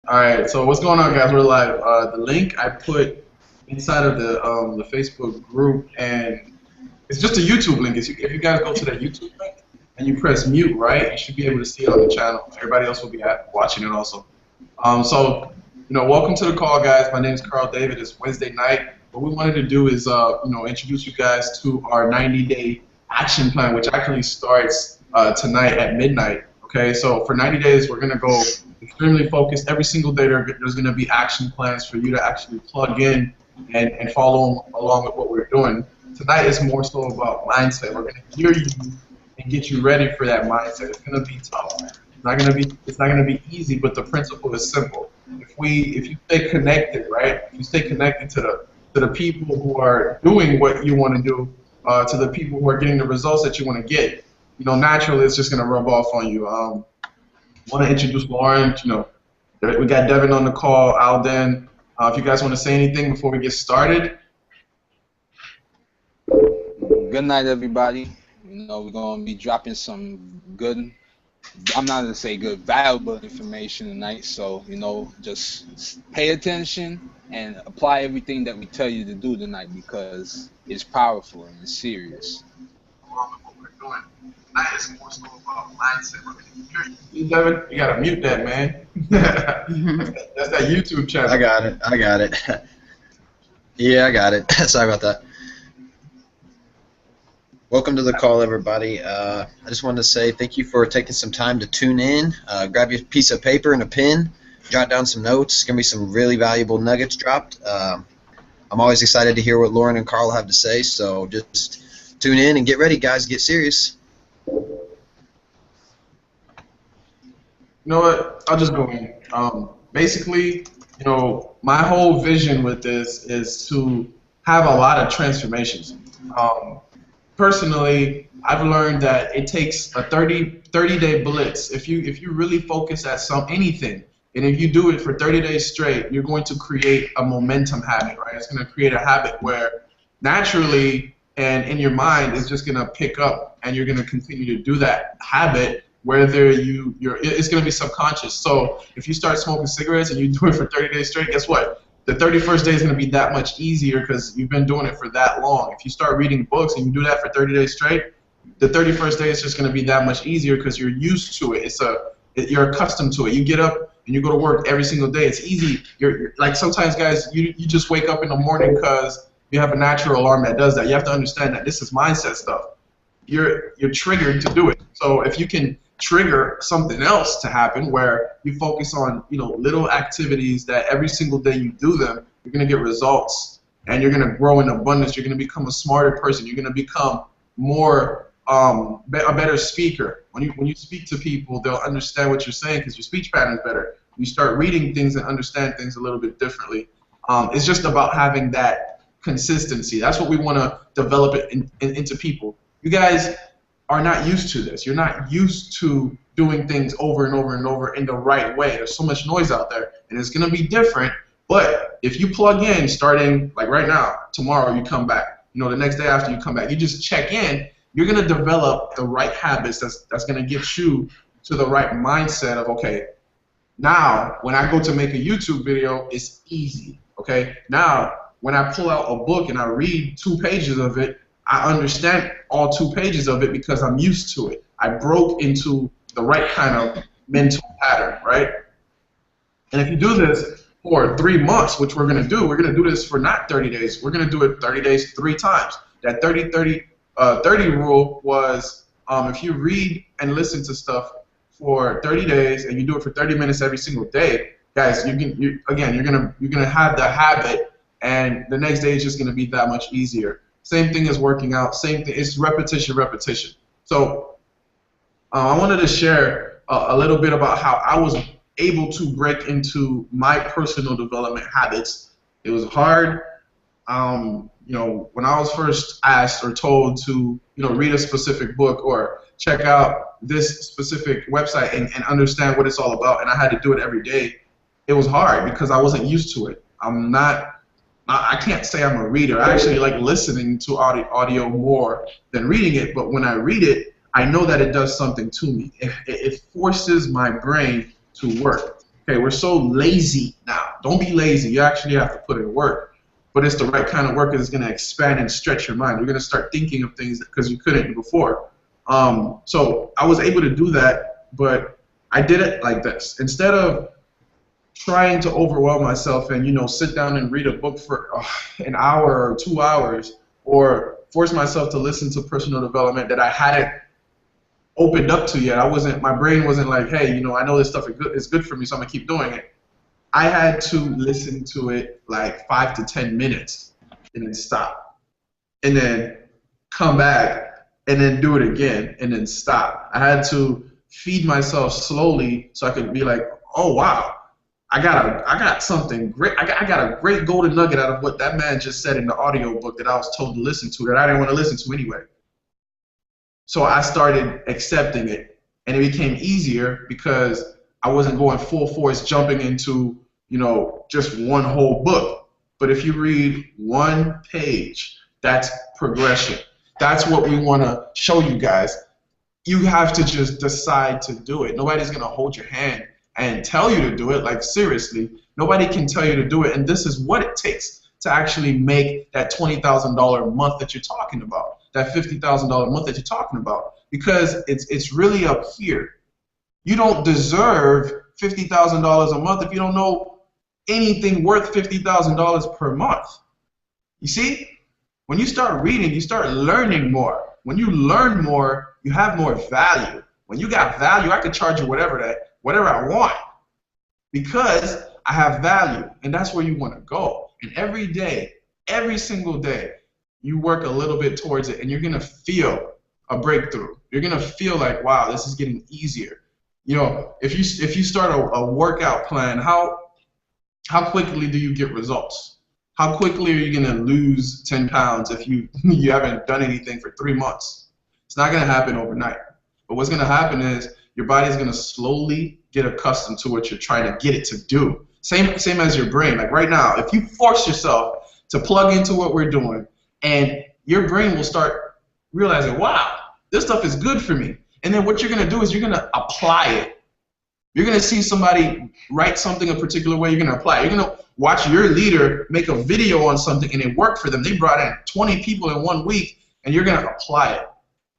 All right, so what's going on, guys? We're live. The link I put inside of the Facebook group, and it's just a YouTube link. If you guys go to that YouTube link and you press mute, right, you should be able to see it on the channel. Everybody else will be watching it also. Welcome to the call, guys. My name is Carl David. It's Wednesday night. What we wanted to do is, introduce you guys to our 90-day action plan, which actually starts tonight at midnight. Okay, so for 90 days, we're gonna go extremely focused. Every single day, there's gonna be action plans for you to actually plug in and follow along with what we're doing. Tonight is more so about mindset. We're gonna hear you and get you ready for that mindset. It's gonna be tough. It's not gonna be easy, but the principle is simple. If you stay connected, right? If you stay connected to the people who are doing what you want to do, to the people who are getting the results that you want to get, naturally it's just gonna rub off on you. I want to introduce Lloren. We got Devin on the call, Alden. If you guys want to say anything before we get started. Good night, everybody. We're going to be dropping some good, I'm not going to say good, valuable information tonight. So, just pay attention and apply everything that we tell you to do tonight because it's powerful and it's serious. What we're doing tonight is more so about mindset. Devin, you got to mute that, man. That's that YouTube channel. I got it. Yeah, I got it. Sorry about that. Welcome to the call, everybody. I just wanted to say thank you for taking some time to tune in. Grab your piece of paper and a pen, jot down some notes. There's going to be some really valuable nuggets dropped. I'm always excited to hear what Lloren and Carl have to say, so just tune in and get ready, guys. Get serious. You know what? I'll just go in. Basically, my whole vision with this is to have a lot of transformations. Personally, I've learned that it takes a 30-day blitz. If you really focus at anything, and if you do it for 30 days straight, you're going to create a momentum habit, right? It's going to create a habit where naturally and in your mind it's just going to pick up, and you're going to continue to do that habit. Whether it's going to be subconscious. So if you start smoking cigarettes and you do it for 30 days straight, guess what? The 31st day is going to be that much easier because you've been doing it for that long. If you start reading books and you do that for 30 days straight, the 31st day is just going to be that much easier because you're used to it. You're accustomed to it. You get up and you go to work every single day. It's easy. You're like sometimes, guys, you just wake up in the morning because you have a natural alarm that does that. You have to understand that this is mindset stuff. You're triggered to do it. So if you can trigger something else to happen where you focus on little activities that every single day you do them, you're going to get results and you're going to grow in abundance. You're going to become a smarter person. You're going to become more a better speaker. When you speak to people, they'll understand what you're saying because your speech pattern is better. You start reading things and understand things a little bit differently. It's just about having that consistency. That's what we want to develop it into people. You guys are not used to this. You're not used to doing things over and over and over in the right way. There's so much noise out there, and it's going to be different. But if you plug in, starting like right now, tomorrow you come back, the next day after you come back, you just check in, you're going to develop the right habits that's going to get you to the right mindset of, okay, now when I go to make a YouTube video, it's easy. Okay, now when I pull out a book and I read 2 pages of it, I understand all 2 pages of it because I'm used to it. I broke into the right kind of mental pattern, right? And if you do this for 3 months, which we're going to do this for not 30 days. We're going to do it 30 days 3 times. That 30 rule was if you read and listen to stuff for 30 days and you do it for 30 minutes every single day, guys, you're gonna have the habit, and the next day is just going to be that much easier. Same thing as working out. Same thing. It's repetition. So I wanted to share a little bit about how I was able to break into my personal development habits. It was hard. When I was first asked or told to, read a specific book or check out this specific website and understand what it's all about, and I had to do it every day, it was hard because I wasn't used to it. I can't say I'm a reader. I actually like listening to audio more than reading it, but when I read it, I know that it does something to me. It forces my brain to work. Okay, we're so lazy now. Don't be lazy. You actually have to put in work. But it's the right kind of work that's going to expand and stretch your mind. You're going to start thinking of things because you couldn't before. So I was able to do that, but I did it like this. Instead of trying to overwhelm myself and, you know, sit down and read a book for an hour or 2 hours, or force myself to listen to personal development that I hadn't opened up to yet. My brain wasn't like, hey, you know, I know this stuff is good for me, so I'm gonna keep doing it. I had to listen to it like 5 to 10 minutes and then stop, and then come back and then do it again and then stop. I had to feed myself slowly so I could be like, oh wow, I got something great. I got a great golden nugget out of what that man just said in the audio book that I was told to listen to that I didn't want to listen to anyway. So I started accepting it, and it became easier because I wasn't going full force jumping into, you know, just one whole book. But if you read one page, that's progression. That's what we want to show you guys. You have to just decide to do it. Nobody's going to hold your hand and tell you to do it. Like, seriously, nobody can tell you to do it. And this is what it takes to actually make that $20,000 a month that you're talking about, that $50,000 a month that you're talking about, because it's really up here. You don't deserve $50,000 a month if you don't know anything worth $50,000 per month. You see, when you start reading, you start learning more. When you learn more, you have more value. When you got value, I could charge you whatever I want, because I have value, and that's where you want to go. And every day, every single day, you work a little bit towards it, and you're gonna feel a breakthrough. You're gonna feel like, wow, this is getting easier. You know, if you start a workout plan, how quickly do you get results? How quickly are you gonna lose 10 pounds if you haven't done anything for 3 months? It's not gonna happen overnight. But what's gonna happen is your body's gonna slowly get accustomed to what you're trying to get it to do. Same as your brain. Like right now, if you force yourself to plug into what we're doing, and your brain will start realizing, wow, this stuff is good for me. And then what you're gonna do is you're gonna apply it. You're gonna see somebody write something a particular way, you're gonna apply it. You're gonna watch your leader make a video on something and it worked for them. They brought in 20 people in 1 week, and you're gonna apply it.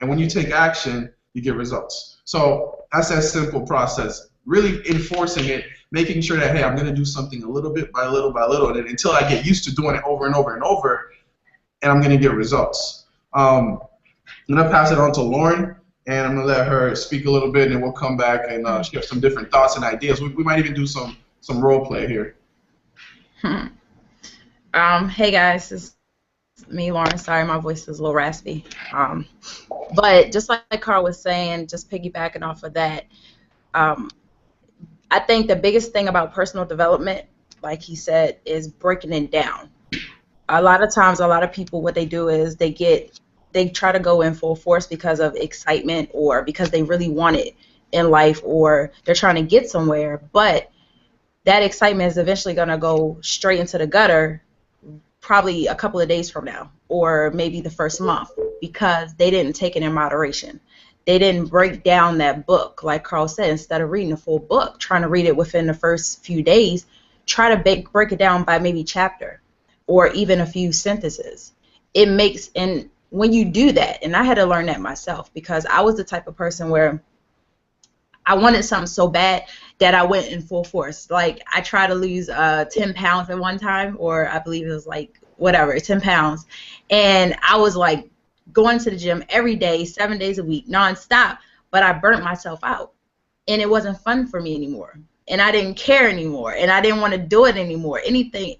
And when you take action, you get results. So that's that simple process. Really enforcing it, making sure that, hey, I'm gonna do something a little bit by little by little, and until I get used to doing it over and over and over, and I'm gonna get results. I'm gonna pass it on to Lloren, and I'm gonna let her speak a little bit, and then we'll come back and share some different thoughts and ideas. We might even do some role play here. Hey guys, it's me, Lloren. Sorry, my voice is a little raspy. But just like Carl was saying, just piggybacking off of that, I think the biggest thing about personal development, like he said, is breaking it down. A lot of times, a lot of people, what they do is they try to go in full force because of excitement or because they really want it in life, or they're trying to get somewhere, but that excitement is eventually going to go straight into the gutter probably a couple of days from now, or maybe the first month, because they didn't take it in moderation. They didn't break down that book, like Carl said. Instead of reading the full book, trying to read it within the first few days, try to break it down by maybe chapter or even a few sentences. It makes, and when you do that, and I had to learn that myself, because I was the type of person where I wanted something so bad that I went in full force. Like, I tried to lose 10 pounds at one time, or I believe it was like, whatever, 10 pounds. And I was like going to the gym every day, 7 days a week, nonstop, but I burnt myself out. And it wasn't fun for me anymore. And I didn't care anymore. And I didn't want to do it anymore.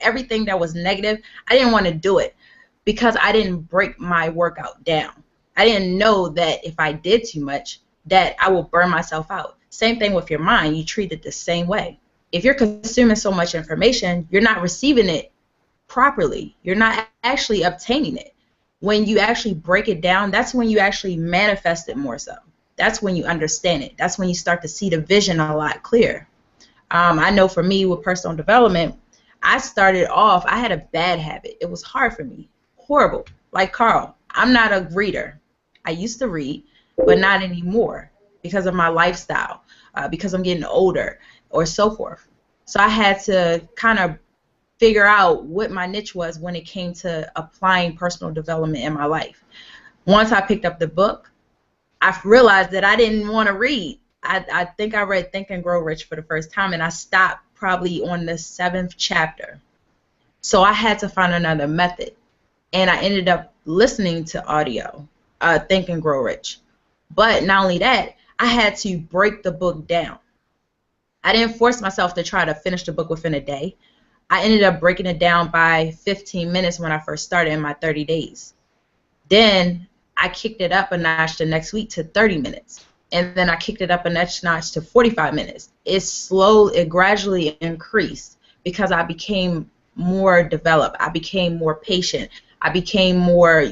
Everything that was negative, I didn't want to do it because I didn't break my workout down. I didn't know that if I did too much, that I will burn myself out. Same thing with your mind. You treat it the same way. If you're consuming so much information, you're not receiving it properly. You're not actually obtaining it. When you actually break it down, that's when you actually manifest it more so. That's when you understand it. That's when you start to see the vision a lot clearer. I know for me with personal development, I started off, I had a bad habit. It was hard for me. Horrible. Like Carl, I'm not a reader. I used to read, but not anymore because of my lifestyle, because I'm getting older or so forth. So I had to kind of figure out what my niche was when it came to applying personal development in my life. Once I picked up the book, I realized that I didn't want to read. I think I read Think and Grow Rich for the first time, and I stopped probably on the 7th chapter. So I had to find another method, and I ended up listening to audio, Think and Grow Rich. But not only that, I had to break the book down. I didn't force myself to try to finish the book within a day. I ended up breaking it down by 15 minutes when I first started in my 30 days. Then I kicked it up a notch the next week to 30 minutes. And then I kicked it up a next notch to 45 minutes. It gradually increased because I became more developed. I became more patient. I became more,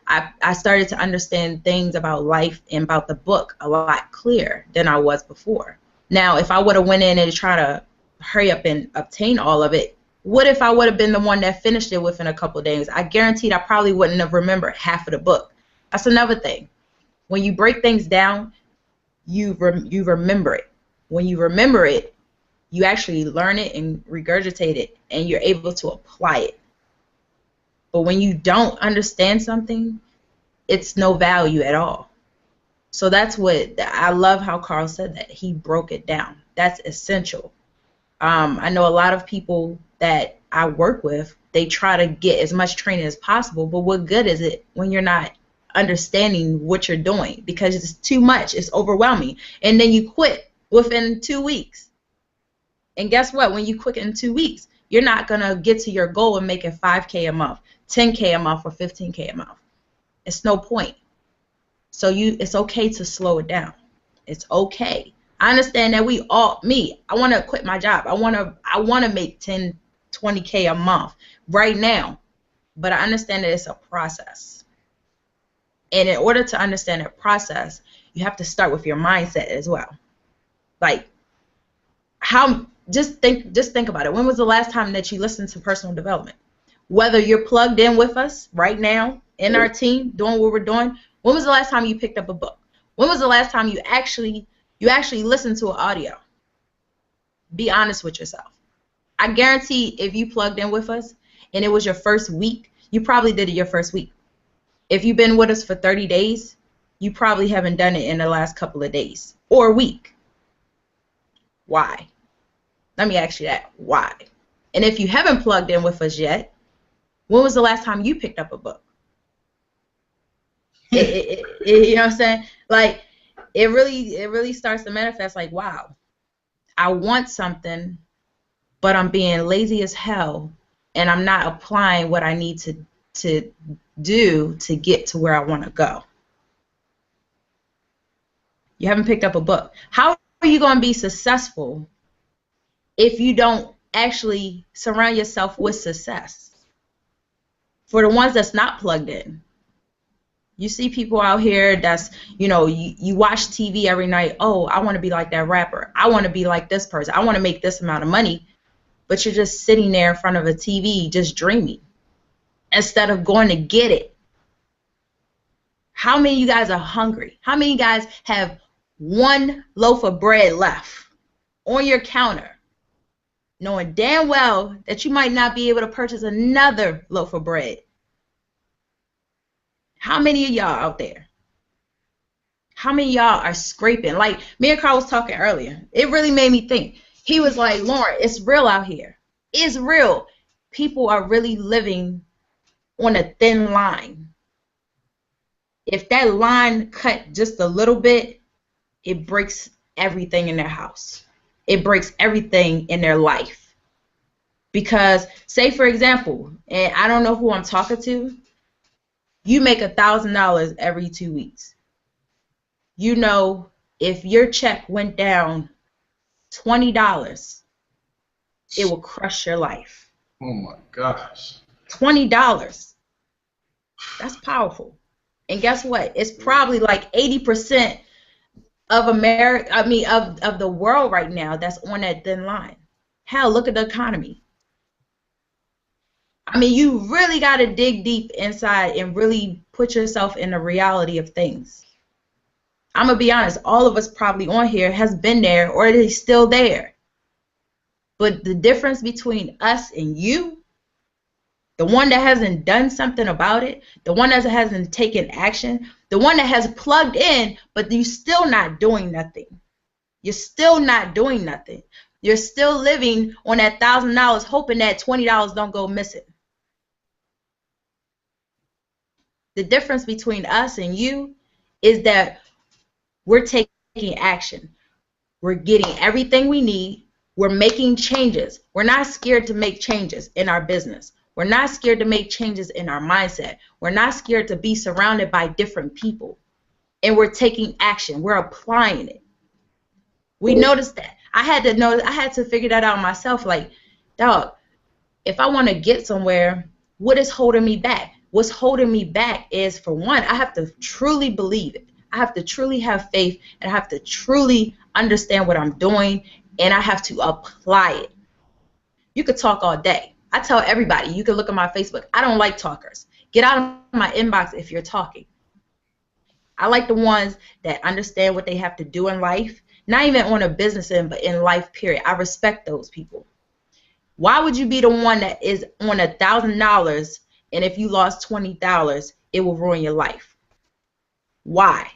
I started to understand things about life and about the book a lot clearer than I was before. Now, if I would have went in and tried to hurry up and obtain all of it, what if I would have been the one that finished it within a couple of days? I guaranteed I probably wouldn't have remembered half of the book. That's another thing. When you break things down, you remember it. When you remember it, you actually learn it and regurgitate it, and you're able to apply it. But when you don't understand something, it's no value at all. So that's what I love how Carl said that. He broke it down. That's essential. I know a lot of people that I work with, they try to get as much training as possible, but what good is it when you're not understanding what you're doing? Because it's too much. It's overwhelming. And then you quit within 2 weeks. And guess what? When you quit in 2 weeks, you're not going to get to your goal of making $5K a month, $10K a month, or $15K a month. It's no point. So it's okay to slow it down. It's okay. I understand that I want to quit my job. I want to make 10, 20K a month right now. But I understand that it's a process. And in order to understand that process, you have to start with your mindset as well. Like, just think about it. When was the last time that you listened to personal development? Whether you're plugged in with us right now in our team doing what we're doing, when was the last time you picked up a book? When was the last time you actually listened to an audio? Be honest with yourself. I guarantee if you plugged in with us and it was your first week, you probably did it your first week. If you've been with us for 30 days, you probably haven't done it in the last couple of days or week. Why? Let me ask you that. Why? And if you haven't plugged in with us yet, when was the last time you picked up a book? You know what I'm saying? Like, it really starts to manifest like, wow, I want something, but I'm being lazy as hell, and I'm not applying what I need to do to get to where I want to go. You haven't picked up a book. How are you going to be successful if you don't actually surround yourself with success? For the ones that's not plugged in, you see people out here that's, you watch TV every night. Oh, I want to be like that rapper. I want to be like this person. I want to make this amount of money. But you're just sitting there in front of a TV just dreaming instead of going to get it. How many of you guys are hungry? How many of you guys have one loaf of bread left on your counter, knowing damn well that you might not be able to purchase another loaf of bread? How many of y'all out there? How many of y'all are scraping? Like me and Carl was talking earlier. It really made me think. He was like, Lauren, it's real out here. It's real. People are really living on a thin line. If that line cut just a little bit, it breaks everything in their house. It breaks everything in their life. Because, say for example, and I don't know who I'm talking to, you make $1,000 every 2 weeks. You know, if your check went down $20, it will crush your life. Oh my gosh. $20. That's powerful. And guess what? It's probably like 80% of America, of the world right now that's on that thin line. Hell, look at the economy. You really got to dig deep inside and really put yourself in the reality of things. I'm going to be honest, all of us probably on here has been there or is still there. But the difference between us and you, the one that hasn't done something about it, the one that hasn't taken action, the one that has plugged in, but you're still not doing nothing. You're still not doing nothing. You're still living on that $1,000, hoping that $20 don't go missing. The difference between us and you is that we're taking action. We're getting everything we need. We're making changes. We're not scared to make changes in our business. We're not scared to make changes in our mindset. We're not scared to be surrounded by different people. And we're taking action. We're applying it. We noticed that. I had to figure that out myself. Like, dog, if I want to get somewhere, what is holding me back? What's holding me back is, for one, I have to truly believe it. I have to truly have faith, and I have to truly understand what I'm doing, and I have to apply it. You could talk all day. I tell everybody, you can look at my Facebook, I don't like talkers. Get out of my inbox if you're talking. I like the ones that understand what they have to do in life, not even on a business end, but in life, period. I respect those people. Why would you be the one that is on $1,000, and if you lost $20, it will ruin your life? Why?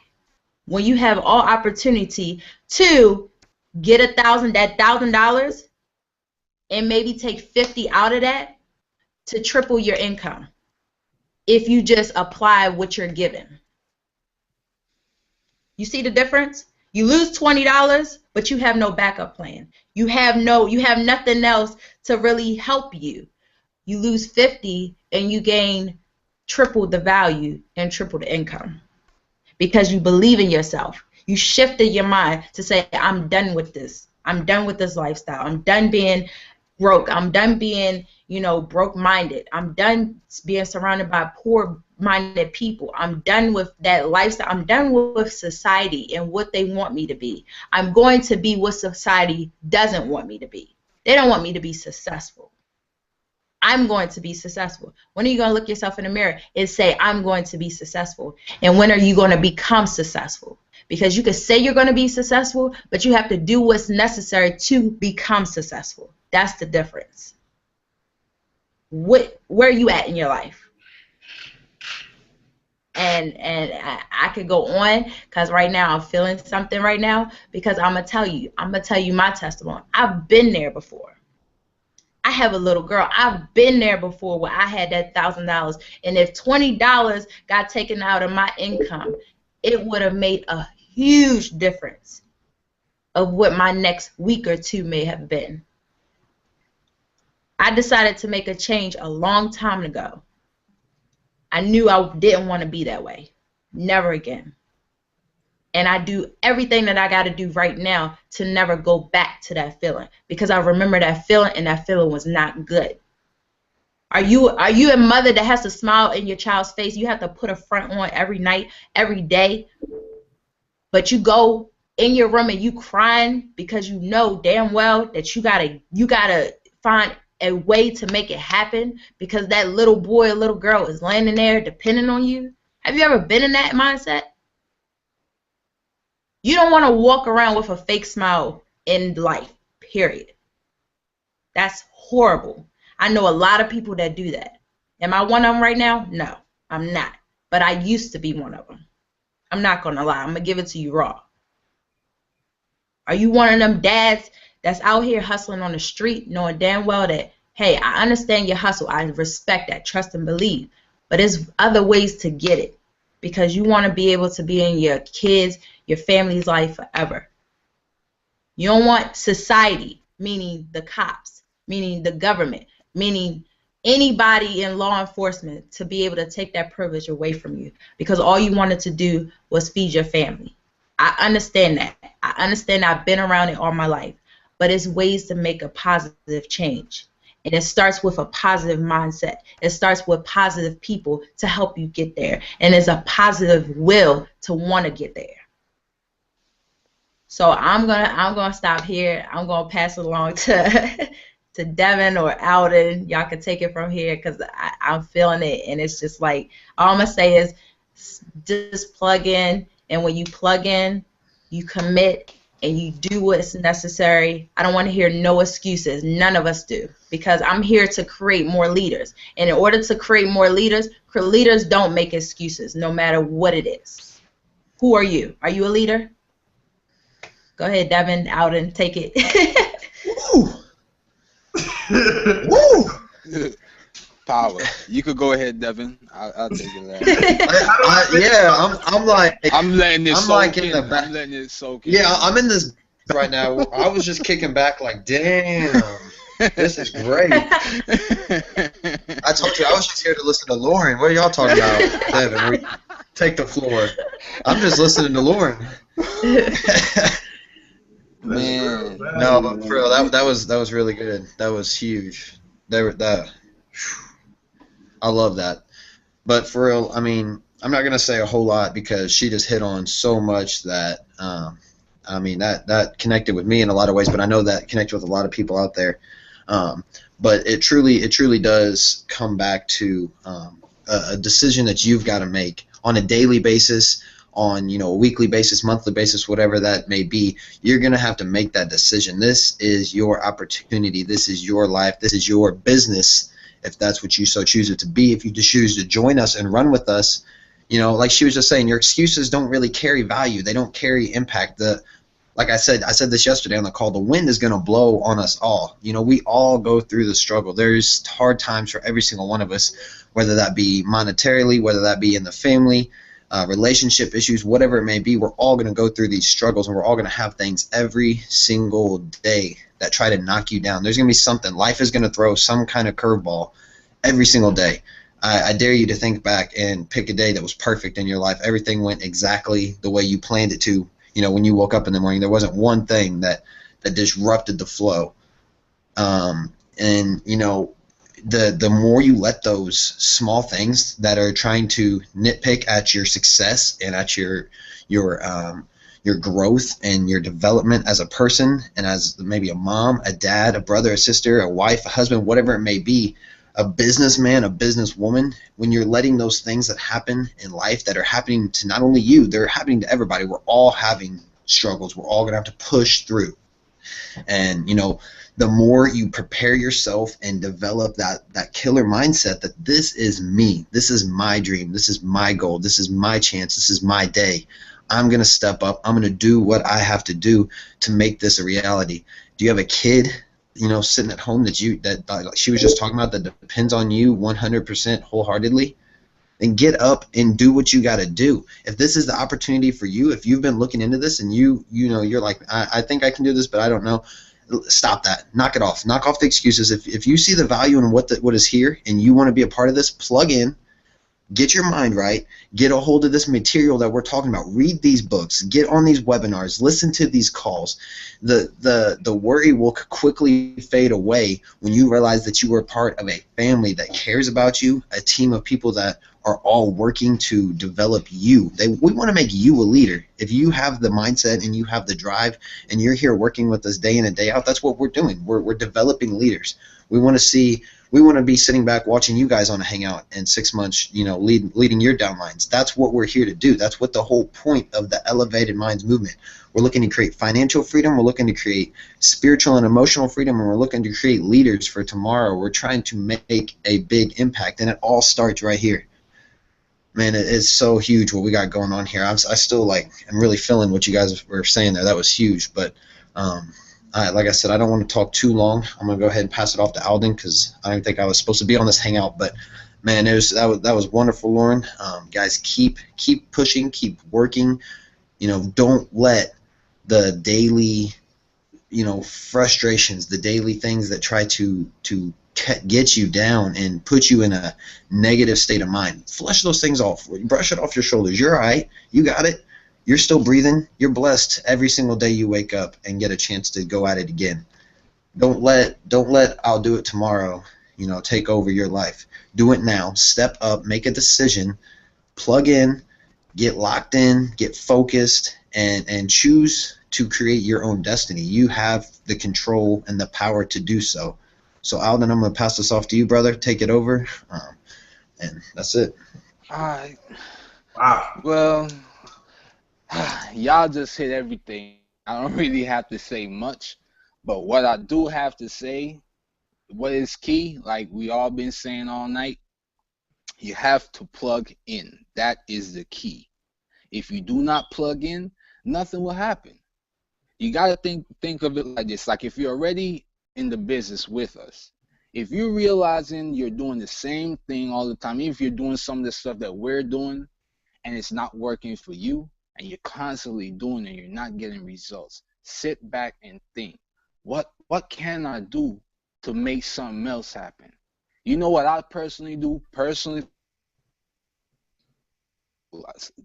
When you have all opportunity to get that $1,000, and maybe take 50 out of that to triple your income if you just apply what you're given. You see the difference? You lose $20, but you have no backup plan. You have nothing else to really help you. You lose 50 and you gain triple the value and triple the income because you believe in yourself. You shifted your mind to say, I'm done with this. I'm done with this lifestyle. I'm done being broke. I'm done being, broke-minded. I'm done being surrounded by poor-minded people. I'm done with that lifestyle. I'm done with society and what they want me to be. I'm going to be what society doesn't want me to be. They don't want me to be successful. I'm going to be successful. When are you going to look yourself in the mirror and say, I'm going to be successful? And when are you going to become successful? Because you can say you're going to be successful, but you have to do what's necessary to become successful. That's the difference. Where are you at in your life? And I could go on because right now I'm feeling something right now because I'm going to tell you my testimony. I've been there before. I have a little girl. I've been there before where I had that $1,000. And if $20 got taken out of my income, it would have made a huge difference of what my next week or two may have been. I decided to make a change a long time ago. I knew I didn't want to be that way. Never again. And I do everything that I got to do right now to never go back to that feeling because I remember that feeling and that feeling was not good. Are you a mother that has to smile in your child's face? You have to put a front on every night, every day, but you go in your room and you crying because you know damn well that you gotta find a way to make it happen because that little boy or little girl is laying there depending on you? Have you ever been in that mindset? You don't want to walk around with a fake smile in life, period. That's horrible. I know a lot of people that do that. Am I one of them right now? No, I'm not. But I used to be one of them. I'm not going to lie. I'm going to give it to you raw. Are you one of them dads that's out here hustling on the street knowing damn well that, hey, I understand your hustle. I respect that. Trust and believe. But there's other ways to get it because you want to be able to be in your kids, your family's life forever. You don't want society, meaning the cops, meaning the government, meaning anybody in law enforcement to be able to take that privilege away from you because all you wanted to do was feed your family. I understand that. I understand I've been around it all my life, but it's ways to make a positive change. And it starts with a positive mindset. It starts with positive people to help you get there. And it's a positive will to want to get there. So I'm gonna stop here. I'm gonna pass it along to Devin or Alden. Y'all can take it from here because I'm feeling it, and it's just like all I'm gonna say is just plug in, and when you plug in, you commit and you do what's necessary. I don't want to hear no excuses. None of us do, because I'm here to create more leaders. And in order to create more leaders don't make excuses, no matter what it is. Who are you? Are you a leader? Go ahead, Devin, out and take it. Woo! Woo! Power. You could go ahead, Devin. I'll take it. I'm like, I'm letting it I'm soak like in. in the back. I'm letting it soak in. Yeah, I'm in this right now. I was just kicking back like, damn, this is great. I told you I was just here to listen to Lloren. What are y'all talking about, Devin? Take the floor. I'm just listening to Lloren. Man. No, but for real, that was really good. That was huge. I love that. But for real, I mean, I'm not gonna say a whole lot because she just hit on so much that I mean that connected with me in a lot of ways, but I know that connected with a lot of people out there. But it truly does come back to a decision that you've got to make on a daily basis, on a weekly basis, monthly basis, whatever that may be. You're gonna have to make that decision. This is your opportunity. This is your life. This is your business. If that's what you so choose it to be, if you just choose to join us and run with us, like she was just saying, your excuses don't really carry value. They don't carry impact. Like I said this yesterday on the call, the wind is going to blow on us all. We all go through the struggle. There's hard times for every single one of us, whether that be monetarily, whether that be in the family, relationship issues, whatever it may be. We're all going to go through these struggles, and we're all going to have things every single day that try to knock you down. There's going to be something. Life is going to throw some kind of curveball every single day. I dare you to think back and pick a day that was perfect in your life. Everything went exactly the way you planned it to. When you woke up in the morning, there wasn't one thing that disrupted the flow. The more you let those small things that are trying to nitpick at your success and at your growth and your development as a person and as maybe a mom, a dad, a brother, a sister, a wife, a husband, whatever it may be, a businessman, a businesswoman, when you're letting those things that happen in life that are happening to not only you, they're happening to everybody. We're all having struggles. We're all going to have to push through. And, the more you prepare yourself and develop that killer mindset that this is me, this is my dream, this is my goal, this is my chance, this is my day, I'm going to step up, I'm going to do what I have to do to make this a reality. Do you have a kid, sitting at home that like she was just talking about, that depends on you 100% wholeheartedly? Then get up and do what you got to do. If this is the opportunity for you, if you've been looking into this and you're like, I think I can do this, but I don't know, stop that. Knock it off. Knock off the excuses. If you see the value in what is here and you want to be a part of this, plug in. Get your mind right. Get a hold of this material that we're talking about. Read these books. Get on these webinars. Listen to these calls. The worry will quickly fade away when you realize that you are part of a family that cares about you, a team of people that are all working to develop you. We want to make you a leader. If you have the mindset and you have the drive and you're here working with us day in and day out, that's what we're doing. We're developing leaders. We want to be sitting back watching you guys on a Hangout in 6 months, leading your downlines. That's what we're here to do. That's what the whole point of the Elevated Minds movement. We're looking to create financial freedom. We're looking to create spiritual and emotional freedom, and we're looking to create leaders for tomorrow. We're trying to make a big impact, and it all starts right here. Man, it's so huge what we got going on here. I'm really feeling what you guys were saying there. That was huge, but like I said, I don't want to talk too long. I'm going to go ahead and pass it off to Alden because I don't think I was supposed to be on this Hangout. But, man, that was wonderful, Lloren. Guys, keep pushing, keep working. Don't let the daily, frustrations, the daily things that try to get you down and put you in a negative state of mind. Flush those things off. Brush it off your shoulders. You're all right. You got it. You're still breathing. You're blessed every single day you wake up and get a chance to go at it again. Don't let I'll do it tomorrow, take over your life. Do it now. Step up, make a decision, plug in, get locked in, get focused, and choose to create your own destiny. You have the control and the power to do so. So Alden, I'm going to pass this off to you, brother. Take it over, and that's it. All right. Wow. Well, y'all just hit everything I don't really have to say much, but what I do have to say, what is key, like we all been saying all night, you have to plug in. That is the key. If you do not plug in, nothing will happen. You gotta think of it like this. Like if you're already in the business with us, if you're realizing you're doing the same thing all the time, even if you're doing some of the stuff that we're doing and it's not working for you, and you're constantly doing it, you're not getting results, sit back and think, what can I do to make something else happen? You know what I personally do? Personally,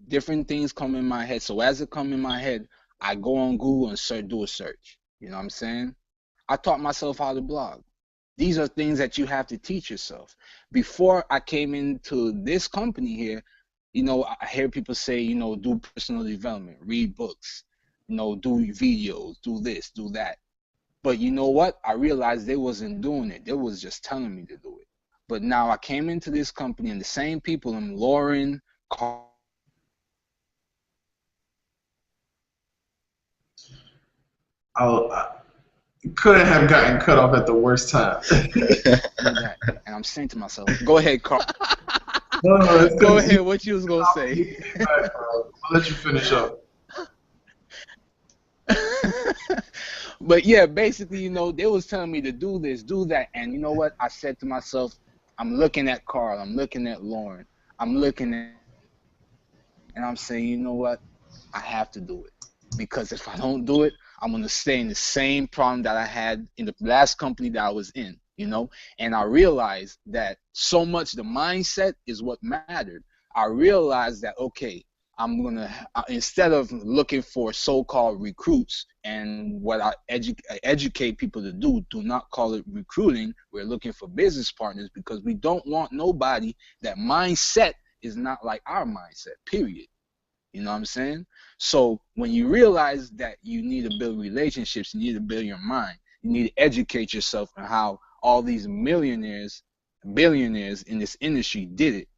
different things come in my head. So as it come in my head, I go on Google and do a search. You know what I'm saying? I taught myself how to blog. These are things that you have to teach yourself. Before I came into this company here, you know, I hear people say, you know, do personal development, read books, you know, do videos, do this, do that. But you know what? I realized they wasn't doing it. They was just telling me to do it. But now I came into this company and the same people, I'm Lloren, Carl. I couldn't have gotten cut off at the worst time. And I'm saying to myself, go ahead, Carl. No, go ahead, what you was going to say. I'll let you finish up. But yeah, basically, you know, they was telling me to do this, do that. And you know what? I said to myself, I'm looking at Carl, I'm looking at Lloren, I'm looking at, and I'm saying, you know what? I have to do it. Because if I don't do it, I'm going to stay in the same problem that I had in the last company that I was in, you know? And I realized that so much the mindset is what mattered. I realized that, okay, I'm going to, instead of looking for so-called recruits and what I educate people to do not call it recruiting. We're looking for business partners because we don't want nobody that mindset is not like our mindset, period. You know what I'm saying? So when you realize that you need to build relationships, you need to build your mind, you need to educate yourself on how all these millionaires, billionaires in this industry did it.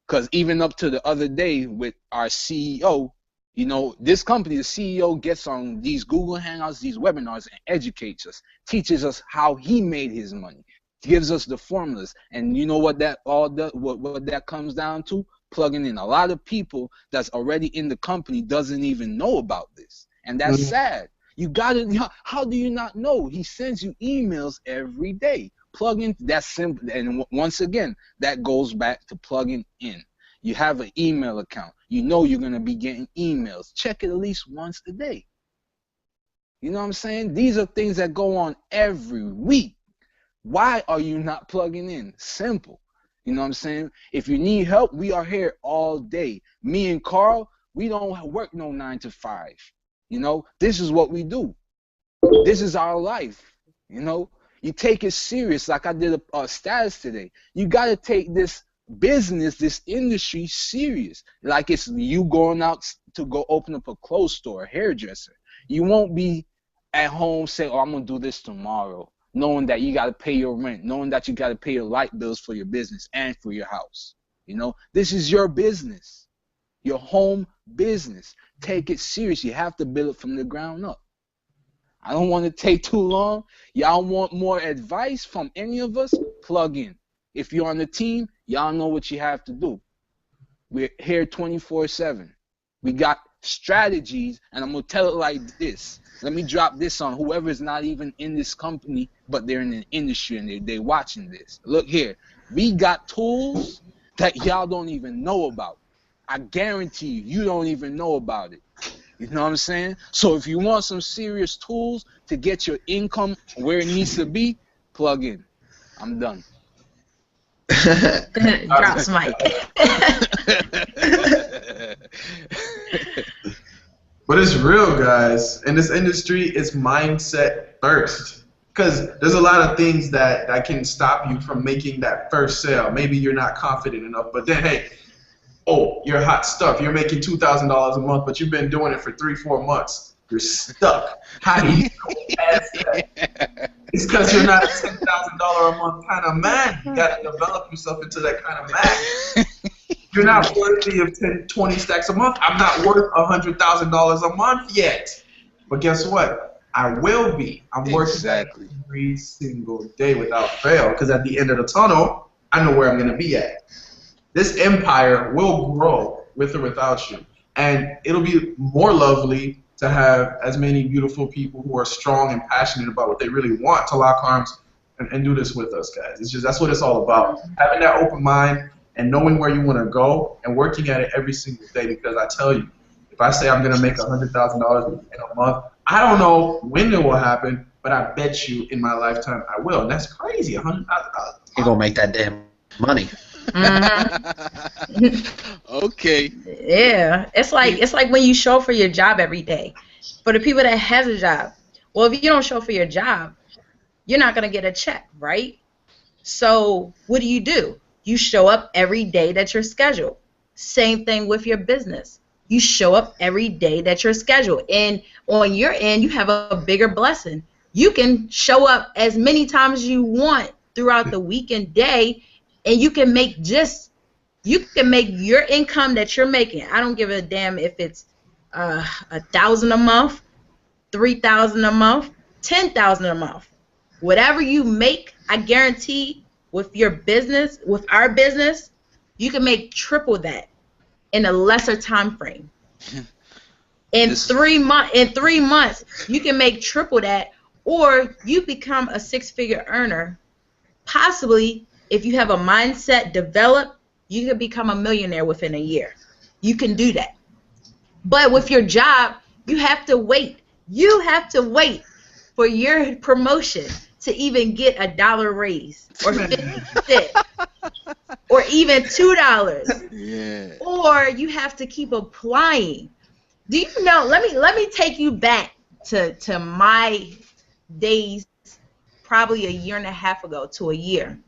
Because even up to the other day with our CEO, you know, this company, the CEO gets on these Google Hangouts, these webinars, and educates us, teaches us how he made his money, gives us the formulas. And you know what that all does, what that comes down to? Plugging in. A lot of people that's already in the company doesn't even know about this. And that's sad. You gotta, how do you not know? He sends you emails every day. Plug in, that's simple. And once again, that goes back to plugging in. You have an email account. You know you're going to be getting emails. Check it at least once a day. You know what I'm saying? These are things that go on every week. Why are you not plugging in? Simple. You know what I'm saying? If you need help, we are here all day. Me and Carl, we don't work no 9 to 5. You know, this is what we do. This is our life. You know, you take it serious. Like I did a status today. You got to take this business, this industry serious. Like it's you going out to go open up a clothes store, a hairdresser. You won't be at home saying, oh, I'm going to do this tomorrow, knowing that you got to pay your rent, knowing that you got to pay your light bills for your business and for your house. You know, this is your business, your home business. Take it serious. You have to build it from the ground up. I don't want to take too long. Y'all want more advice from any of us? Plug in. If you're on the team, y'all know what you have to do. We're here 24/7. We got strategies, and I'm going to tell it like this. Let me drop this on whoever is not even in this company, but they're in the industry and they're watching this. Look here. We got tools that y'all don't even know about. I guarantee you don't even know about it. You know what I'm saying? So if you want some serious tools to get your income where it needs to be, plug in. I'm done. Drops mic. But it's real, guys. In this industry, it's mindset first. Because there's a lot of things that can stop you from making that first sale. Maybe you're not confident enough, but then, hey, oh, you're hot stuff. You're making $2,000 a month, but you've been doing it for 3-4 months. You're stuck. How do you go past that? It's because you're not a $10,000 a month kind of man. You got to develop yourself into that kind of man. You're not worthy of 10, 20 stacks a month. I'm not worth $100,000 a month yet. But guess what? I will be. I'm working at it Exactly. every single day without fail. Because at the end of the tunnel, I know where I'm going to be at. This empire will grow with or without you. And it'll be more lovely to have as many beautiful people who are strong and passionate about what they really want to lock arms and do this with us, guys. It's just that's what it's all about. Having that open mind and knowing where you want to go and working at it every single day. Because I tell you, if I say I'm going to make $100,000 in a month, I don't know when it will happen, but I bet you in my lifetime I will. And that's crazy, $100,000. You're gonna make that damn money. Okay. Yeah, it's like when you show up for your job every day. For the people that has a job, well, if you don't show up for your job, you're not gonna get a check, right? So what do? You show up every day that you're scheduled. Same thing with your business. You show up every day that you're scheduled, and on your end, you have a bigger blessing. You can show up as many times as you want throughout the week and day, and you can make your income that you're making. I don't give a damn if it's $1,000 a month, $3,000 a month, $10,000 a month. Whatever you make, I guarantee with your business, with our business, you can make triple that in a lesser time frame. In 3 months, you can make triple that, or you become a six-figure earner. Possibly, if you have a mindset developed, you can become a millionaire within a year. You can do that. But with your job, you have to wait. You have to wait for your promotion to even get $1 raise or 50 cents or even $2. Yeah. Or you have to keep applying. Do you know? Let me take you back to my days, probably a year and a half ago to a year.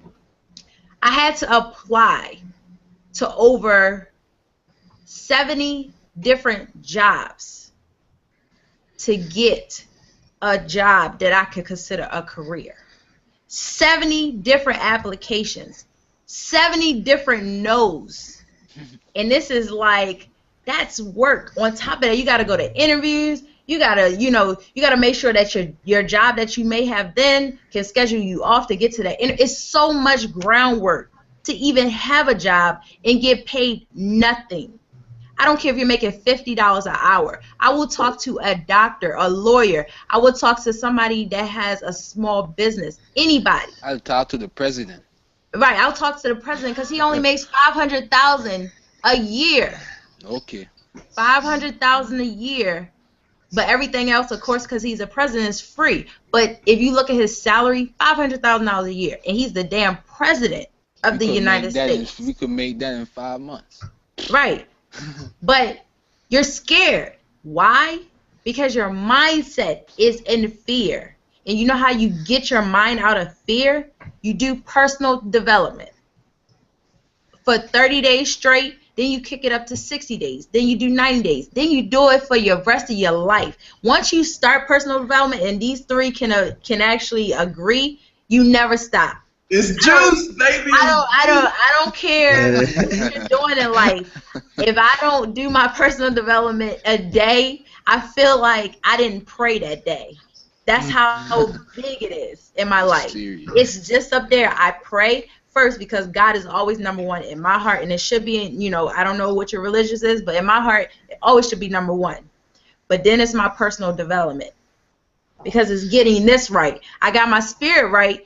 I had to apply to over 70 different jobs to get a job that I could consider a career. 70 different applications, 70 different no's. And this is like, that's work. On top of that, you got to go to interviews. You got to make sure that your job that you may have then can schedule you off to get to that. It's so much groundwork to even have a job and get paid nothing. I don't care if you're making $50 an hour. I will talk to a doctor, a lawyer. I will talk to somebody that has a small business. Anybody. I'll talk to the president. Right, I'll talk to the president because he only makes $500,000 a year. Okay. $500,000 a year. But everything else, of course, because he's a president, is free. But if you look at his salary, $500,000 a year, and he's the damn president of the United States. We could make that in 5 months. Right. But you're scared. Why? Because your mindset is in fear. And you know how you get your mind out of fear? You do personal development for 30 days straight. Then you kick it up to 60 days. Then you do 90 days. Then you do it for your rest of your life. Once you start personal development, and these three can actually agree, you never stop. It's juice, baby. I don't care what you're doing in life. If I don't do my personal development a day, I feel like I didn't pray that day. That's how big it is in my life. Serious. It's just up there. I pray first because God is always number one in my heart, and it should be in, I don't know what your religious is, but in my heart, it always should be number one. But then it's my personal development because it's getting this right. I got my spirit right,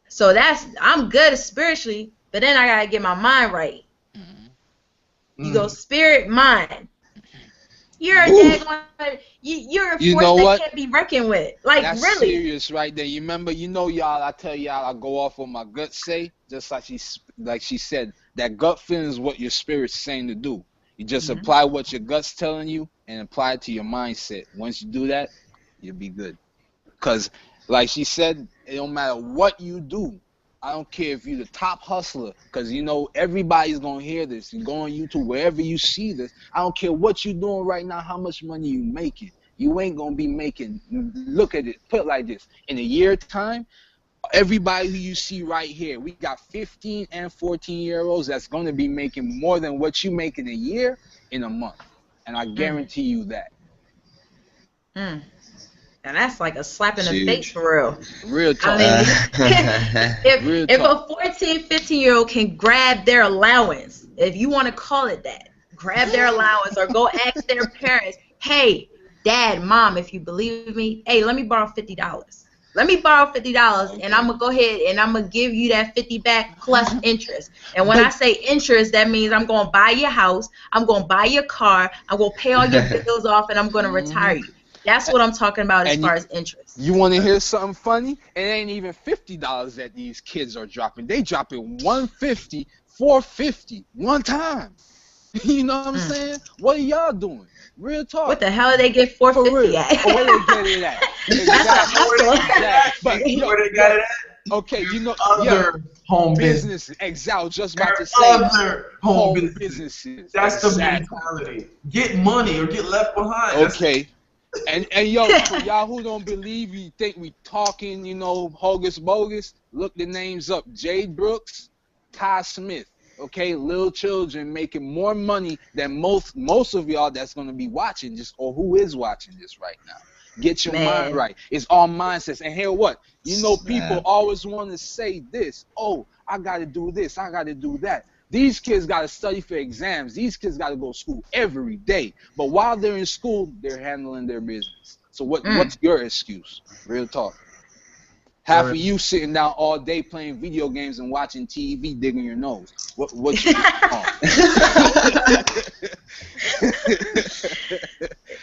so I'm good spiritually, but then I gotta get my mind right. You go spirit, mind. You're a you're a force that can't be reckoned with. Like, that's really. Serious right there. You remember, y'all, I tell y'all I go off what my gut say, just like she said, that gut feeling is what your spirit's saying to do. You just apply what your gut's telling you and apply it to your mindset. Once you do that, you'll be good. Because, like she said, it don't matter what you do. I don't care if you're the top hustler, because everybody's gonna hear this. You go on YouTube, wherever you see this. I don't care what you're doing right now, how much money you making. You ain't gonna be making. Look at it. Put it like this: in a year time, everybody who you see right here, we got 15 and 14-year-olds that's gonna be making more than what you make in a year in a month, and I guarantee you that. And that's like a slap in the face Huge. for real. Real I talk. mean, Real if talk. a 14, 15-year-old can grab their allowance, if you want to call it that, grab their allowance or go ask their parents, hey, dad, mom, if you believe me, hey, let me borrow $50. Let me borrow $50 and I'm going to go ahead and I'm going to give you that 50 back plus interest. And when I say interest, that means I'm going to buy your house, I'm going to buy your car, I'm going to pay all your bills off, and I'm going to retire you. That's what I'm talking about as far as interest. You want to hear something funny? It ain't even $50 that these kids are dropping. They dropping $150, $450 one time. You know what I'm saying? What are y'all doing? Real talk. What the hell did they get For $450 real. at? Or where they get it at? Exactly. Exactly. But Where they got it at? okay, you know, Other home business. businesses. Exactly. I was just about to say Other home businesses. businesses. That's the Exactly. mentality. Get money or get left behind. Okay. And yo, for y'all who don't believe, you think we talking, you know, hocus bogus, look the names up. Jade Brooks, Ty Smith. Okay, little children making more money than most of y'all that's gonna be watching this or who is watching this right now. Get your mind right. It's all mindsets. And hear what? You know, people always want to say this. Oh, I gotta do this. I gotta do that. These kids gotta study for exams. These kids gotta go to school every day. But while they're in school, they're handling their business. So what's your excuse? Real talk. Half of you sitting down all day playing video games and watching TV, digging your nose. What you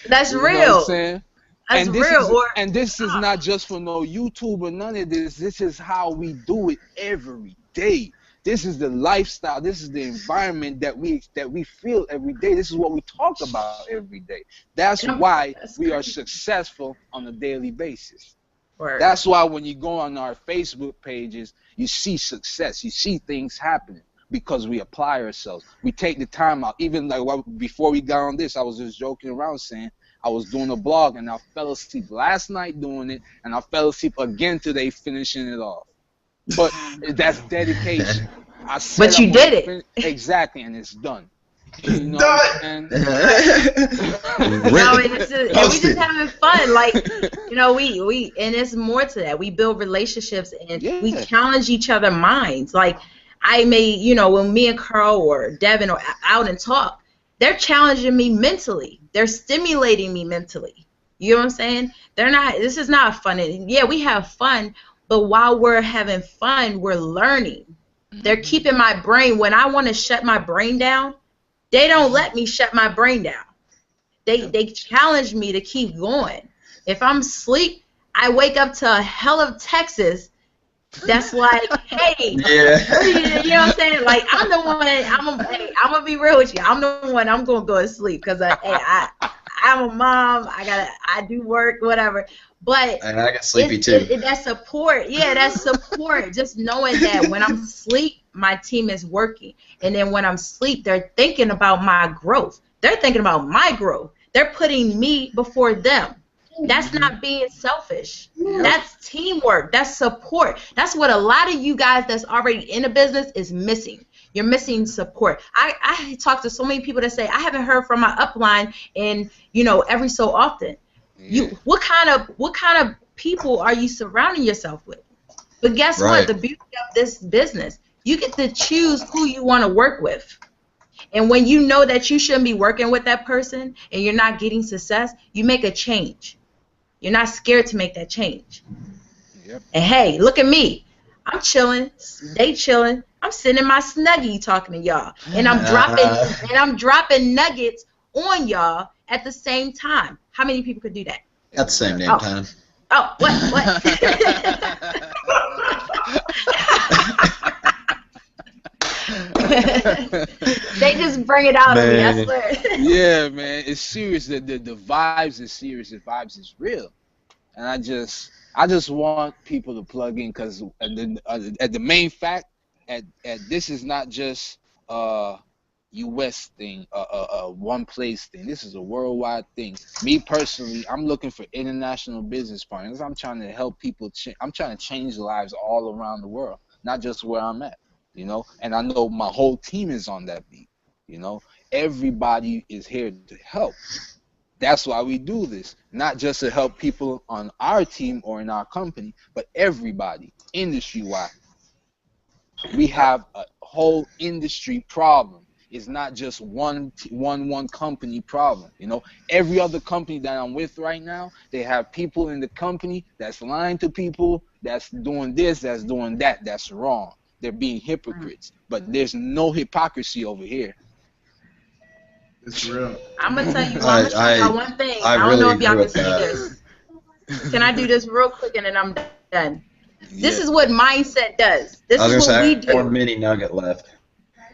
That's you real. know what I'm saying? That's and real. This is not just for no YouTube or none of this. This is how we do it every day. This is the lifestyle. This is the environment that we feel every day. This is what we talk about every day. That's why we are successful on a daily basis. Word. That's why when you go on our Facebook pages, you see success. You see things happening because we apply ourselves. We take the time out. Even like before we got on this, I was just joking around saying I was doing a blog and I fell asleep last night doing it, and I fell asleep again today finishing it off. But that's dedication. But you did it. Exactly, and it's done. You know done. what I'm No, and we just having fun. Like, you know, we and it's more to that. We build relationships and we challenge each other's minds. Like, I may, you know, when me and Carl or Devin are out and talk, they're challenging me mentally. They're stimulating me mentally. You know what I'm saying? This is not fun. Yeah, we have fun, but while we're having fun, we're learning. They're keeping my brain. When I want to shut my brain down, they don't let me shut my brain down. They challenge me to keep going. If I'm asleep, I wake up to a hell of Texas that's like, hey, you know what I'm saying? Like, I'm the one, I'm going to be real with you. I'm the one, I'm going to go to sleep because I'm a mom. I do work, whatever. But and I got sleepy too. That's support. Yeah, that's support. Just knowing that when I'm asleep, my team is working. And then when I'm asleep, they're thinking about my growth. They're thinking about my growth. They're putting me before them. That's not being selfish. That's teamwork. That's support. That's what a lot of you guys that's already in a business is missing. You're missing support. I talk to so many people that say, I haven't heard from my upline in, you know, every so often. What kind of people are you surrounding yourself with? But guess what? The beauty of this business, you get to choose who you want to work with. And when you know that you shouldn't be working with that person and you're not getting success, you make a change. You're not scared to make that change. And hey, look at me. I'm chilling. They chilling. I'm sitting in my Snuggie talking to y'all. And I'm dropping nuggets on y'all at the same time. How many people could do that? At the same damn time. Oh, what? They just bring it out of me, I swear. Yeah, man, it's serious. The vibes is serious. The vibes is real, and I just want people to plug in because at the main fact, at this is not just U.S. thing, one place thing. This is a worldwide thing. Me personally, I'm looking for international business partners. I'm trying to help people. I'm trying to change lives all around the world, not just where I'm at. You know, and I know my whole team is on that beat. You know, everybody is here to help. That's why we do this, not just to help people on our team or in our company, but everybody, industry-wide. We have a whole industry problem. It's not just one company problem. You know, every other company that I'm with right now, they have people in the company that's lying to people, that's doing this, that's doing that. That's wrong. They're being hypocrites. But there's no hypocrisy over here. It's real. I'm gonna tell you. I'm gonna show y'all one thing. I don't really know if y'all agree can see with this. Can I do this real quick and then I'm done? This Yeah. is what mindset does. This I was is gonna what say we I have one do. mini nugget left.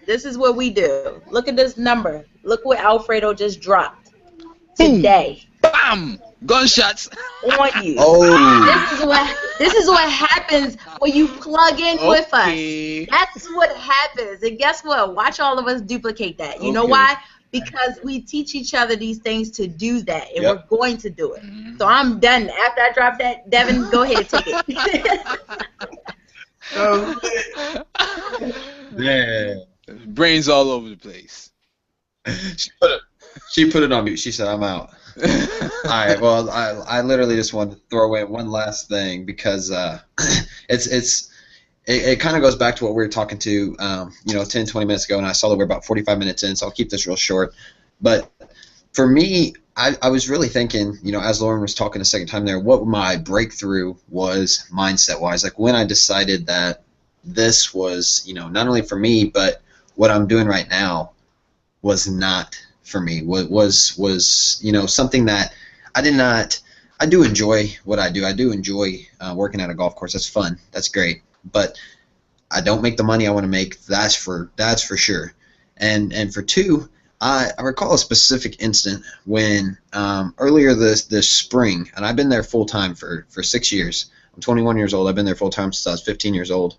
This is what we do. Look at this number. Look what Alfredo just dropped Boom. today Bam! Gunshots. on you. Oh, This is what happens when you plug in with Okay. us. That's what happens. And guess what? Watch all of us duplicate that. You know Okay. why? Because we teach each other these things to do that, and Yep. we're going to do it. So I'm done. After I drop that, Devin, go ahead and take it. yeah. Brains all over the place. She put it on mute. She said, "I'm out." All right. Well, I literally just want to throw away one last thing because it kind of goes back to what we were talking to 10, 20 minutes ago, and I saw that we're about 45 minutes in, so I'll keep this real short. But for me, I was really thinking, as Lloren was talking a second time there, what my breakthrough was mindset-wise. Like when I decided that this was, not only for me, but what I'm doing right now was not for me. Was something that I did not. I do enjoy what I do. I do enjoy working at a golf course. That's fun. That's great. But I don't make the money I want to make. That's for sure. And for two, I recall a specific instant when earlier this spring, and I've been there full time for 6 years. I'm 21 years old. I've been there full time since I was 15 years old,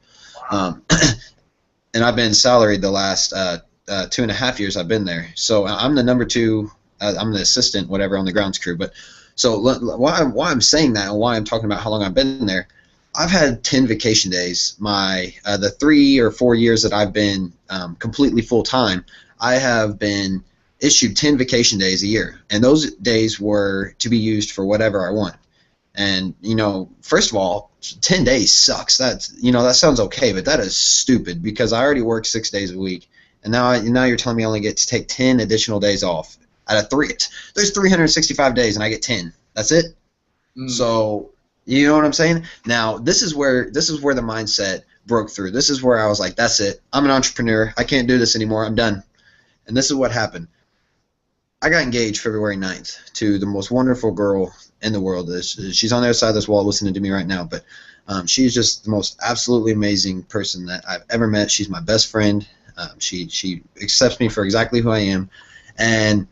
and I've been salaried the last 2.5 years I've been there. So I'm the number two. I'm the assistant, whatever, on the grounds crew. But so why I'm saying that and why I'm talking about how long I've been there. I've had 10 vacation days. The 3 or 4 years that I've been completely full time, I have been issued 10 vacation days a year, and those days were to be used for whatever I want. And first of all, 10 days sucks. That sounds okay, but that is stupid because I already work 6 days a week, and now you're telling me I only get to take 10 additional days off out of 3. There's 365 days, and I get 10. That's it. So. You know what I'm saying? Now, this is where the mindset broke through. This is where I was like, that's it. I'm an entrepreneur. I can't do this anymore. I'm done. And this is what happened. I got engaged February 9th to the most wonderful girl in the world. She's on the other side of this wall listening to me right now, but she's just the most absolutely amazing person that I've ever met. She's my best friend. She accepts me for exactly who I am. And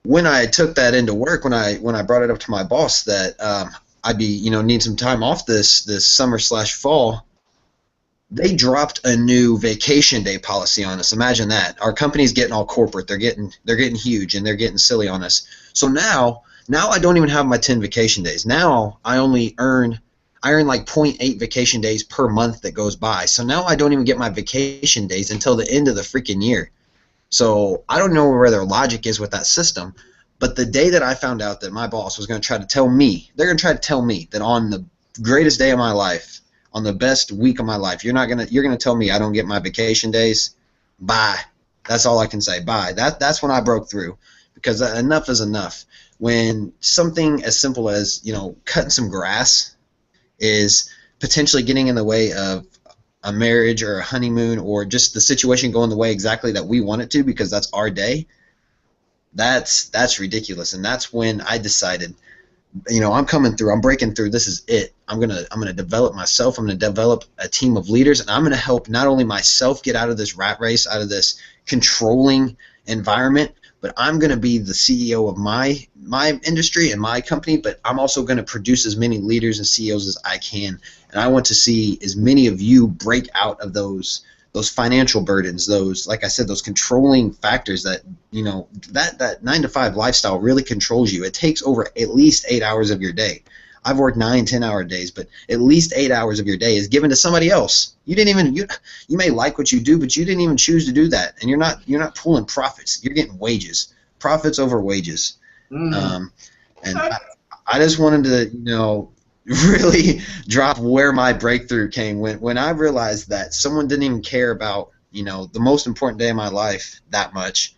when I took that into work, when I brought it up to my boss that I'd be, need some time off this summer/fall, they dropped a new vacation day policy on us. Imagine that. Our company's getting all corporate. They're getting huge, and they're getting silly on us. So now I don't even have my 10 vacation days. Now I only earn like 0.8 vacation days per month that goes by. So now I don't even get my vacation days until the end of the freaking year. So I don't know where their logic is with that system. But the day that I found out that my boss was going to try to tell me, they're going to try to tell me that on the greatest day of my life, on the best week of my life, you're going to tell me I don't get my vacation days? Bye. That's all I can say. Bye. That's when I broke through, because enough is enough. When something as simple as, cutting some grass is potentially getting in the way of a marriage or a honeymoon or just the situation going the way exactly that we want it to because that's our day, that's ridiculous. And that's when I decided, I'm coming through, I'm breaking through, this is it. I'm gonna develop myself, I'm gonna develop a team of leaders, and I'm gonna help not only myself get out of this rat race, out of this controlling environment, but I'm gonna be the CEO of my industry and my company, but I'm also gonna produce as many leaders and CEOs as I can. And I want to see as many of you break out of those financial burdens, those, like I said, those controlling factors that, that 9-to-5 lifestyle really controls you. It takes over at least 8 hours of your day. I've worked 9, 10-hour days, but at least 8 hours of your day is given to somebody else. You may like what you do, but you didn't even choose to do that. And you're not pulling profits. You're getting wages, profits over wages. Um, and I just wanted to, really drop where my breakthrough came when I realized that someone didn't even care about, the most important day of my life that much.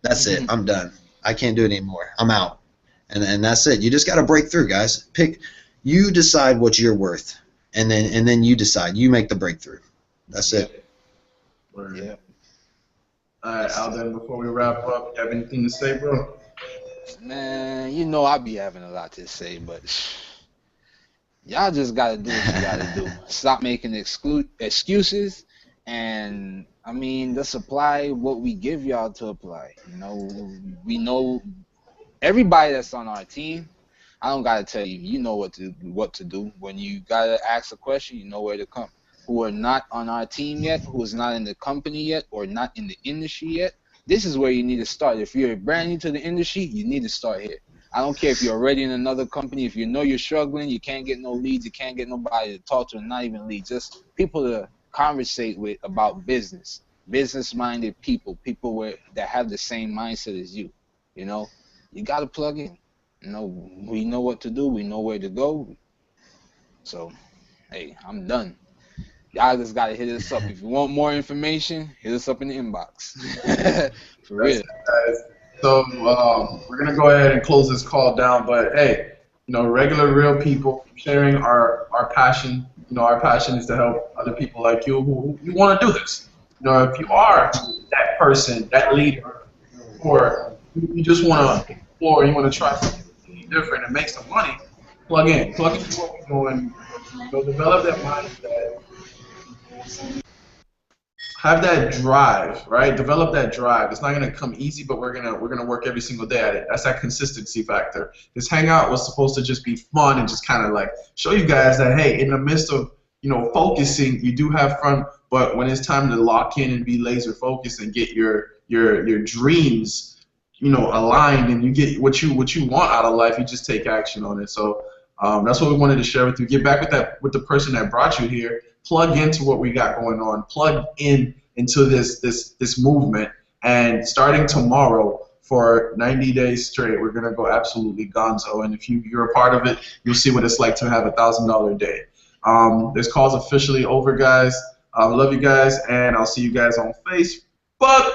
That's it. I'm done. I can't do it anymore. I'm out. And that's it. You just got to break through, guys. You decide what you're worth, and then you decide. You make the breakthrough. That's it. Yeah. All right, Alden, before we wrap up, you have anything to say, bro? Man, I be having a lot to say, but y'all just gotta do what you gotta do. Stop making excuses, and I mean, just apply what we give y'all to apply. We know everybody that's on our team. I don't gotta tell you. You know what to do. When you gotta ask a question, you know where to come. Who are not on our team yet, who is not in the company yet, or not in the industry yet, this is where you need to start. If you're brand new to the industry, you need to start here. I don't care if you're already in another company. If you know you're struggling, you can't get no leads, you can't get nobody to talk to, not even leads, just people to conversate with about business. Business-minded people that have the same mindset as you. You got to plug in. We know what to do. We know where to go. So, hey, I'm done. Y'all just gotta hit us up. If you want more information, hit us up in the inbox. For real. Guys. So we're gonna go ahead and close this call down. But hey, regular, real people sharing our passion. Our passion is to help other people like you who want to do this. If you are that person, that leader, or you just want to explore, you want to try something different and make some money, plug into what we're doing. Develop that mindset. Have that drive, right? Develop that drive. It's not gonna come easy, but we're gonna work every single day at it. That's that consistency factor. This hangout was supposed to just be fun and just kind of like show you guys that hey, in the midst of focusing, you do have fun, but when it's time to lock in and be laser focused and get your dreams, aligned, and you get what you want out of life, you just take action on it. So that's what we wanted to share with you. Get back with the person that brought you here. Plug into what we got going on. Plug into this movement. And starting tomorrow for 90 days straight, we're gonna go absolutely gonzo. And if you're a part of it, you'll see what it's like to have $1,000 a day. This call's officially over, guys. Love you guys, and I'll see you guys on Facebook.